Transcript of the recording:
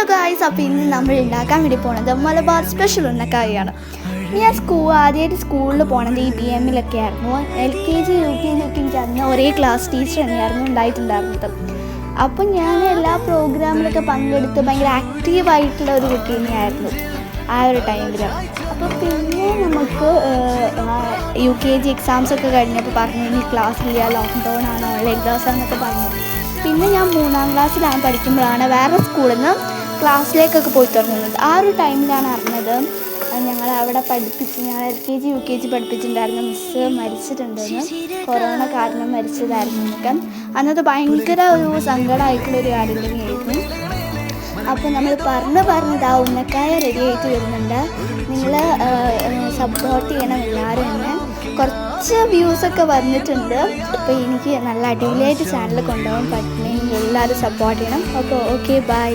Hello guys, അപ്പോൾ ഇന്ന് നമ്മൾ ഉണ്ടാക്കാൻ വേണ്ടി പോണത് മലബാർ സ്പെഷ്യൽ ഉന്നക്കായാണ്. ഞാൻ ആദ്യമായിട്ട് സ്കൂളിൽ പോണത് ഈ BM-ലൊക്കെ ആയിരുന്നു. LKG UKG ഒക്കെ എനിക്ക് അന്ന് ഒരേ ക്ലാസ് ടീച്ചർ തന്നെയായിരുന്നു ഉണ്ടായിട്ടുണ്ടായിരുന്നത്. അപ്പം ഞാൻ എല്ലാ പ്രോഗ്രാമിലൊക്കെ പങ്കെടുത്ത് ഭയങ്കര ആക്റ്റീവായിട്ടുള്ള ഒരു കുട്ടി തന്നെയായിരുന്നു ആ ഒരു ടൈമിൽ. അപ്പോൾ പിന്നെ നമുക്ക് UKG എക്സാംസൊക്കെ കഴിഞ്ഞപ്പോൾ പറഞ്ഞു ഇനി ക്ലാസ്സിലില്ല, ലോക്ക്ഡൗൺ ആണ്, ഓൺലൈൻ ക്ലാസ് എന്നൊക്കെ പറഞ്ഞു. പിന്നെ ഞാൻ 3ാം ക്ലാസ്സിലാണ് പഠിക്കുമ്പോഴാണ് വേറെ സ്കൂളിൽ നിന്ന് ക്ലാസ്സിലേക്കൊക്കെ പോയി തുടങ്ങുന്നത്. ആ ഒരു ടൈമിലാണ് അറിഞ്ഞത് ഞങ്ങളവിടെ ഞങ്ങൾ LKG UKG പഠിപ്പിച്ചിട്ടുണ്ടായിരുന്ന മിസ്സ് മരിച്ചിട്ടുണ്ടെന്ന്. കൊറോണ കാരണം മരിച്ചതായിരുന്നു എന്നൊക്കെ. അന്നത് ഭയങ്കര ഒരു സങ്കടമായിട്ടുള്ളൊരു കാര്യം തന്നെയായിരുന്നു. അപ്പോൾ നമ്മൾ പറഞ്ഞത് ആ ഉന്നക്കായ റെഡി ആയിട്ട് വരുന്നുണ്ട്. നിങ്ങൾ സപ്പോർട്ട് ചെയ്യണം എല്ലാവരും തന്നെ. കുറച്ച് വ്യൂസൊക്കെ വന്നിട്ടുണ്ട്. അപ്പോൾ എനിക്ക് നല്ല അടിപൊളിയായിട്ട് ചാനൽ കൊണ്ടുപോകാൻ പറ്റണമെങ്കിൽ എല്ലാവരും സപ്പോർട്ട് ചെയ്യണം. അപ്പോൾ ഓക്കെ, ബൈ.